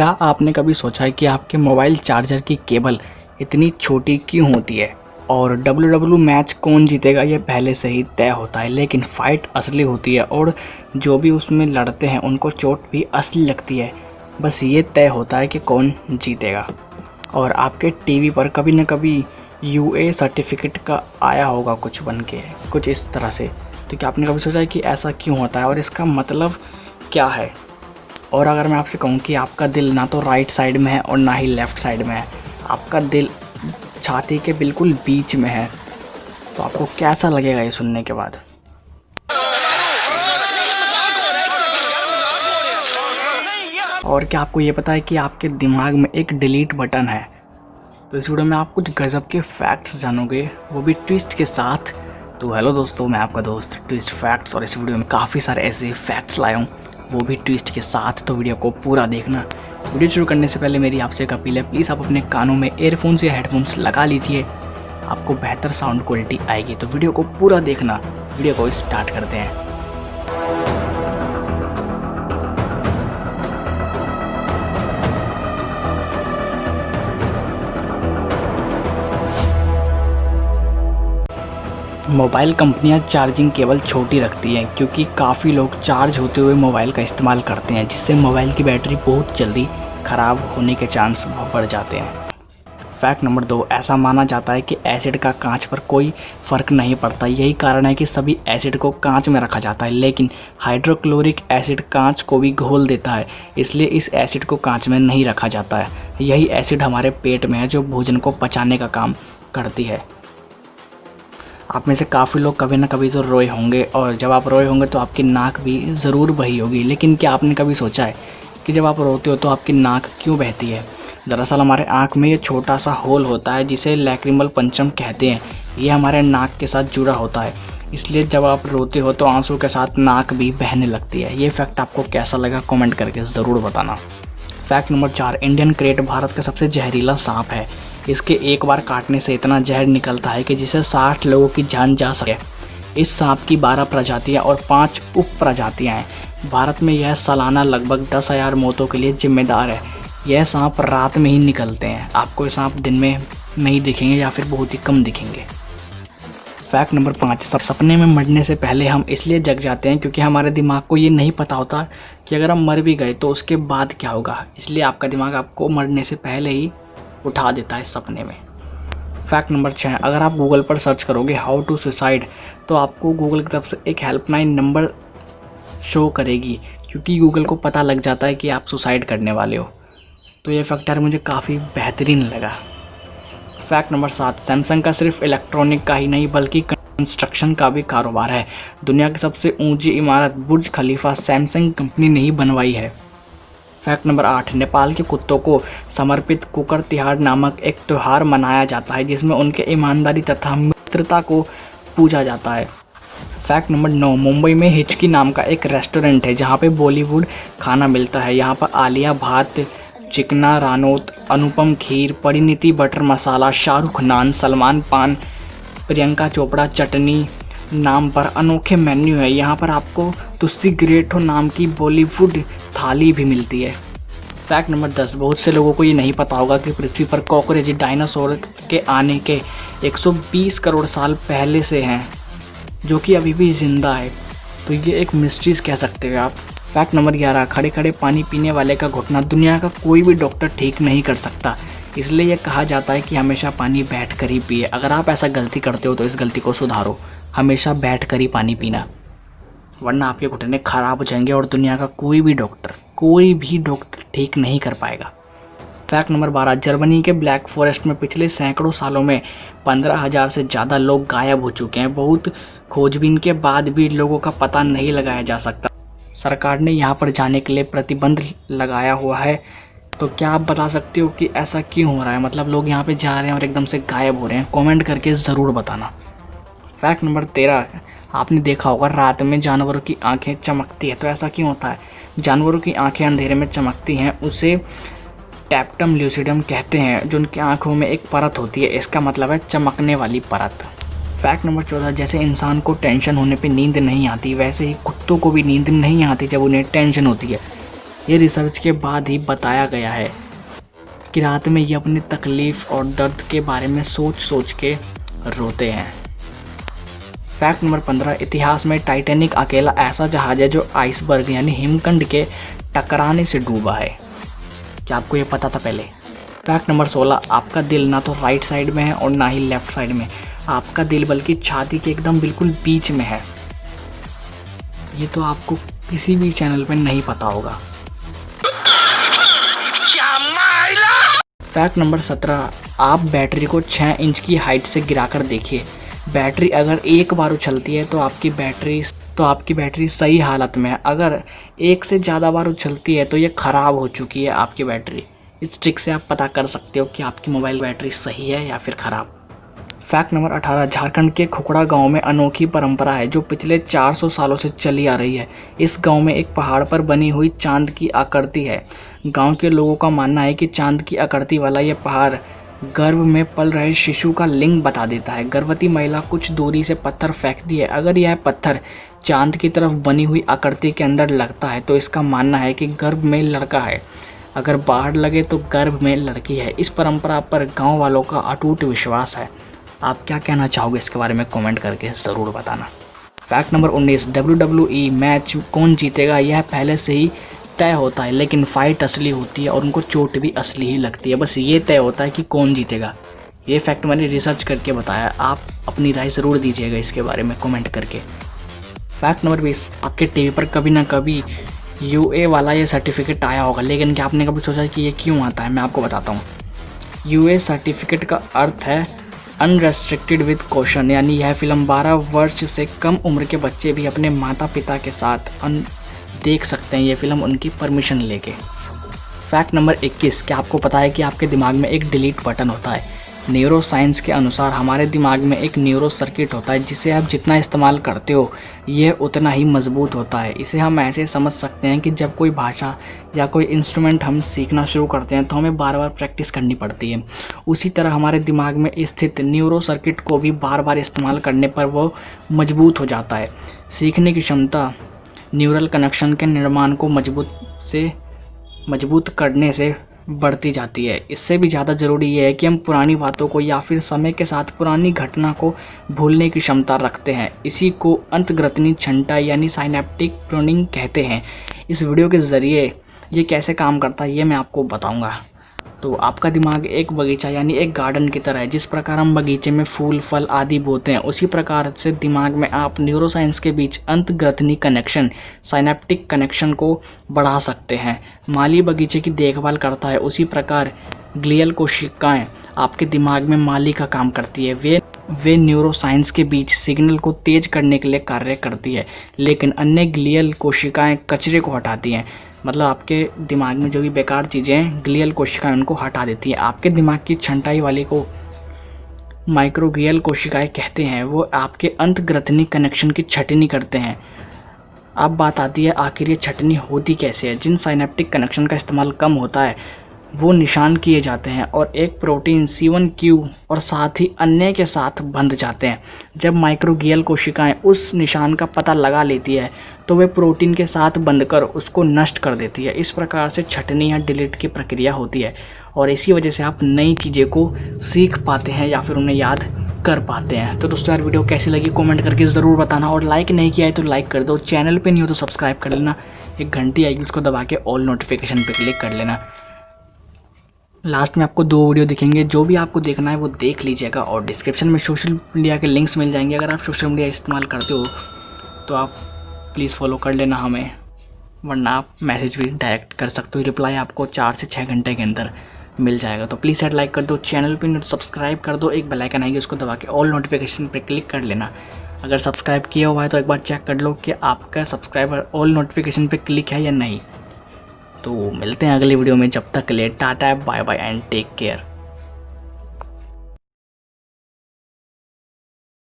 क्या आपने कभी सोचा है कि आपके मोबाइल चार्जर की केबल इतनी छोटी क्यों होती है? और WWE मैच कौन जीतेगा ये पहले से ही तय होता है, लेकिन फाइट असली होती है और जो भी उसमें लड़ते हैं उनको चोट भी असली लगती है। बस ये तय होता है कि कौन जीतेगा। और आपके टीवी पर कभी न कभी यूए सर्टिफिकेट का आया होगा कुछ बन के, कुछ इस तरह से। तो क्या आपने कभी सोचा है कि ऐसा क्यों होता है और इसका मतलब क्या है? और अगर मैं आपसे कहूँ कि आपका दिल ना तो राइट साइड में है और ना ही लेफ़्ट साइड में है, आपका दिल छाती के बिल्कुल बीच में है, तो आपको कैसा लगेगा ये सुनने के बाद? और क्या आपको ये पता है कि आपके दिमाग में एक डिलीट बटन है? तो इस वीडियो में आप कुछ गज़ब के फैक्ट्स जानोगे, वो भी ट्विस्ट के साथ। तो हेलो दोस्तों, मैं आपका दोस्त ट्विस्ट फैक्ट्स, और इस वीडियो में काफ़ी सारे ऐसे फैक्ट्स लाया हूँ, वो भी ट्विस्ट के साथ। तो वीडियो को पूरा देखना। वीडियो शुरू करने से पहले मेरी आपसे एक अपील है, प्लीज़ आप अपने कानों में एयरफोन्स या हेडफोन्स लगा लीजिए, आपको बेहतर साउंड क्वालिटी आएगी। तो वीडियो को पूरा देखना। वीडियो को स्टार्ट करते हैं। मोबाइल कंपनियां चार्जिंग केबल छोटी रखती हैं क्योंकि काफ़ी लोग चार्ज होते हुए मोबाइल का इस्तेमाल करते हैं, जिससे मोबाइल की बैटरी बहुत जल्दी ख़राब होने के चांस बढ़ जाते हैं। फैक्ट नंबर 2, ऐसा माना जाता है कि एसिड का कांच पर कोई फ़र्क नहीं पड़ता। यही कारण है कि सभी एसिड को कांच में रखा जाता है, लेकिन हाइड्रोक्लोरिक एसिड कांच को भी घोल देता है, इसलिए इस एसिड को कांच में नहीं रखा जाता है। यही एसिड हमारे पेट में है, जो भोजन को पचाने का काम करती है। आप में से काफ़ी लोग कभी ना कभी तो रोए होंगे, और जब आप रोए होंगे तो आपकी नाक भी ज़रूर बही होगी। लेकिन क्या आपने कभी सोचा है कि जब आप रोते हो तो आपकी नाक क्यों बहती है? दरअसल हमारे आँख में ये छोटा सा होल होता है जिसे लैक्रिमल पंचम कहते हैं। ये हमारे नाक के साथ जुड़ा होता है, इसलिए जब आप रोते हो तो आंसू के साथ नाक भी बहने लगती है। ये फैक्ट आपको कैसा लगा कमेंट करके ज़रूर बताना। Fact number 4, Indian crate Bharat का सबसे जहरीला सांप है। इसके एक बार काटने से इतना जहर निकलता है कि जिसे 60 लोगों की जान जा सके। इस सांप की 12 प्रजातियां और 5 उप प्रजातियां हैं। भारत में यह सालाना लगभग 10,000 मौतों के लिए जिम्मेदार है। यह सांप रात में ही निकलते हैं, आपको ये सांप दिन में नहीं दिखेंगे या फिर बहुत ही कम दिखेंगे। फैक्ट नंबर 5, सपने में मरने से पहले हम इसलिए जग जाते हैं क्योंकि हमारे दिमाग को ये नहीं पता होता कि अगर हम मर भी गए तो उसके बाद क्या होगा, इसलिए आपका दिमाग आपको मरने से पहले ही उठा देता है सपने में। फैक्ट नंबर 6, अगर आप गूगल पर सर्च करोगे हाउ टू सुसाइड, तो आपको गूगल की तरफ से एक हेल्पलाइन नंबर शो करेगी, क्योंकि गूगल को पता लग जाता है कि आप सुसाइड करने वाले हो। तो ये फैक्टर मुझे काफ़ी बेहतरीन लगा। फैक्ट नंबर 7, सैमसंग का सिर्फ इलेक्ट्रॉनिक का ही नहीं बल्कि कंस्ट्रक्शन का भी कारोबार है। दुनिया की सबसे ऊंची इमारत बुर्ज खलीफा सैमसंग कंपनी ने ही बनवाई है। फैक्ट नंबर 8, नेपाल के कुत्तों को समर्पित कुकर तिहार नामक एक त्यौहार मनाया जाता है, जिसमें उनके ईमानदारी तथा मित्रता को पूजा जाता है। फैक्ट नंबर 9, मुंबई में हिचकी नाम का एक रेस्टोरेंट है जहाँ पे बॉलीवुड खाना मिलता है। यहाँ पर आलिया भाट, चिकना रानौत, अनुपम खीर, परिणीति बटर मसाला, शाहरुख नान, सलमान पान, प्रियंका चोपड़ा चटनी नाम पर अनोखे मेन्यू है। यहाँ पर आपको तुस्सी ग्रेटो नाम की बॉलीवुड थाली भी मिलती है। फैक्ट नंबर 10, बहुत से लोगों को ये नहीं पता होगा कि पृथ्वी पर कॉकरोच डायनासोर के आने के 120 करोड़ साल पहले से हैं, जो कि अभी भी जिंदा है। तो ये एक मिस्ट्रीज कह सकते हो आप। फैक्ट नंबर 11, खड़े खड़े पानी पीने वाले का घुटना दुनिया का कोई भी डॉक्टर ठीक नहीं कर सकता, इसलिए यह कहा जाता है कि हमेशा पानी बैठ कर ही पिए। अगर आप ऐसा गलती करते हो तो इस गलती को सुधारो, हमेशा बैठ कर ही पानी पीना, वरना आपके घुटने खराब हो जाएंगे और दुनिया का कोई भी डॉक्टर ठीक नहीं कर पाएगा। फैक्ट नंबर 12, जर्मनी के ब्लैक फॉरेस्ट में पिछले सैकड़ों सालों में 15,000 से ज़्यादा लोग गायब हो चुके हैं। बहुत खोजबीन के बाद भी लोगों का पता नहीं लगाया जा सकता। सरकार ने यहाँ पर जाने के लिए प्रतिबंध लगाया हुआ है। तो क्या आप बता सकते हो कि ऐसा क्यों हो रहा है? मतलब लोग यहाँ पे जा रहे हैं और एकदम से गायब हो रहे हैं। कमेंट करके ज़रूर बताना। फैक्ट नंबर 13, आपने देखा होगा रात में जानवरों की आंखें चमकती है। तो ऐसा क्यों होता है? जानवरों की आंखें अंधेरे में चमकती हैं, उसे टैप्टम ल्यूसिडम कहते हैं, जो उनकी आंखों में एक परत होती है। इसका मतलब है चमकने वाली परत। फैक्ट नंबर 14, जैसे इंसान को टेंशन होने पे नींद नहीं आती, वैसे ही कुत्तों को भी नींद नहीं आती जब उन्हें टेंशन होती है। ये रिसर्च के बाद ही बताया गया है कि रात में ये अपनी तकलीफ़ और दर्द के बारे में सोच सोच के रोते हैं। फैक्ट नंबर 15, इतिहास में टाइटैनिक अकेला ऐसा जहाज़ है जो आइसबर्ग यानी हिमखंड के टकराने से डूबा है। क्या आपको ये पता था पहले? फैक्ट नंबर 16, आपका दिल ना तो राइट साइड में है और ना ही लेफ्ट साइड में, आपका दिल बल्कि छाती के एकदम बिल्कुल बीच में है। ये तो आपको किसी भी चैनल पे नहीं पता होगा। फैक्ट नंबर 17, आप बैटरी को 6 इंच की हाइट से गिराकर देखिए। बैटरी अगर एक बार उछलती है तो आपकी बैटरी सही हालत में है। अगर एक से ज़्यादा बार उछलती है तो ये ख़राब हो चुकी है आपकी बैटरी। इस ट्रिक से आप पता कर सकते हो कि आपकी मोबाइल बैटरी सही है या फिर ख़राब। फैक्ट नंबर 18, झारखंड के खुखड़ा गांव में अनोखी परंपरा है जो पिछले 400 सालों से चली आ रही है। इस गांव में एक पहाड़ पर बनी हुई चांद की आकृति है। गांव के लोगों का मानना है कि चांद की आकृति वाला ये पहाड़ गर्भ में पल रहे शिशु का लिंग बता देता है। गर्भवती महिला कुछ दूरी से पत्थर फेंकती है। अगर यह पत्थर चांद की तरफ बनी हुई आकृति के अंदर लगता है तो इसका मानना है कि गर्भ में लड़का है, अगर बाहर लगे तो गर्भ में लड़की है। इस परंपरा पर गाँव वालों का अटूट विश्वास है। आप क्या कहना चाहोगे इसके बारे में कमेंट करके ज़रूर बताना। फैक्ट नंबर 19, WWE मैच कौन जीतेगा यह पहले से ही तय होता है, लेकिन फाइट असली होती है और उनको चोट भी असली ही लगती है। बस ये तय होता है कि कौन जीतेगा। ये फैक्ट मैंने रिसर्च करके बताया। आप अपनी राय ज़रूर दीजिएगा इसके बारे में कमेंट करके। फैक्ट नंबर 20, आपके टीवी पर कभी ना कभी UA वाला ये सर्टिफिकेट आया होगा, लेकिन क्या आपने कभी सोचा कि ये क्यों आता है? मैं आपको बताता हूँ। UA सर्टिफिकेट का अर्थ है अनरेस्ट्रिक्टेड विद कॉशन, यानी यह फिल्म 12 वर्ष से कम उम्र के बच्चे भी अपने माता पिता के साथ देख सकते हैं, ये फिल्म उनकी परमिशन लेके। फैक्ट नंबर 21, क्या आपको पता है कि आपके दिमाग में एक डिलीट बटन होता है? न्यूरो साइंस के अनुसार हमारे दिमाग में एक न्यूरो सर्किट होता है जिसे आप जितना इस्तेमाल करते हो यह उतना ही मजबूत होता है। इसे हम ऐसे समझ सकते हैं कि जब कोई भाषा या कोई इंस्ट्रूमेंट हम सीखना शुरू करते हैं तो हमें बार बार प्रैक्टिस करनी पड़ती है। उसी तरह हमारे दिमाग में स्थित न्यूरो सर्किट को भी बार बार इस्तेमाल करने पर वो मजबूत हो जाता है। सीखने की क्षमता न्यूरल कनेक्शन के निर्माण को मजबूत करने से बढ़ती जाती है। इससे भी ज़्यादा ज़रूरी यह है कि हम पुरानी बातों को या फिर समय के साथ पुरानी घटना को भूलने की क्षमता रखते हैं। इसी को अंतर्ग्रथनी छंटाई यानी साइनेप्टिक प्रूनिंग कहते हैं। इस वीडियो के ज़रिए ये कैसे काम करता है ये मैं आपको बताऊंगा। तो आपका दिमाग एक बगीचा यानी एक गार्डन की तरह है। जिस प्रकार हम बगीचे में फूल फल आदि बोते हैं उसी प्रकार से दिमाग में आप न्यूरोसाइंस के बीच अंतर्ग्रथनी कनेक्शन साइनेप्टिक कनेक्शन को बढ़ा सकते हैं। माली बगीचे की देखभाल करता है, उसी प्रकार ग्लियल कोशिकाएं आपके दिमाग में माली का काम करती है। वे न्यूरोसाइंस के बीच सिग्नल को तेज करने के लिए कार्य करती है, लेकिन अन्य ग्लियल कोशिकाएं कचरे को हटाती हैं। मतलब आपके दिमाग में जो भी बेकार चीज़ें हैं ग्लियल कोशिकाएं उनको हटा देती है। आपके दिमाग की छंटाई वाली को माइक्रोग्लियल कोशिकाएं कहते हैं। वो आपके अंतर्ग्रथनी कनेक्शन की छटनी करते हैं। अब बात आती है आखिर ये छटनी होती कैसे है। जिन साइनेप्टिक कनेक्शन का इस्तेमाल कम होता है वो निशान किए जाते हैं और एक प्रोटीन C1q और साथ ही अन्य के साथ बंध जाते हैं। जब माइक्रोग्लियल कोशिकाएं उस निशान का पता लगा लेती है तो वे प्रोटीन के साथ बंधकर उसको नष्ट कर देती है। इस प्रकार से छटनी या डिलीट की प्रक्रिया होती है और इसी वजह से आप नई चीज़ें को सीख पाते हैं या फिर उन्हें याद कर पाते हैं। तो दोस्तों यार वीडियो कैसी लगी कमेंट करके ज़रूर बताना और लाइक नहीं किया है तो लाइक कर दो। चैनल पे नहीं हो तो सब्सक्राइब कर लेना। एक घंटी आएगी उसको दबा के ऑल नोटिफिकेशन पे क्लिक कर लेना। लास्ट में आपको 2 वीडियो दिखेंगे, जो भी आपको देखना है वो देख लीजिएगा और डिस्क्रिप्शन में सोशल मीडिया के लिंक्स मिल जाएंगे। अगर आप सोशल मीडिया इस्तेमाल करते हो तो आप प्लीज़ फॉलो कर लेना हमें, वरना आप मैसेज भी डायरेक्ट कर सकते हो। रिप्लाई आपको 4 से 6 घंटे के अंदर मिल जाएगा। तो प्लीज़ यार लाइक कर दो, चैनल पे सब्सक्राइब कर दो, एक बेल आइकन आएगी उसको दबा के ऑल नोटिफिकेशन पे क्लिक कर लेना। अगर सब्सक्राइब किया हुआ है तो एक बार चेक कर लो कि आपका सब्सक्राइबर ऑल नोटिफिकेशन पे क्लिक है या नहीं। तो मिलते हैं अगली वीडियो में, जब तक के लिए tata bye bye and take care.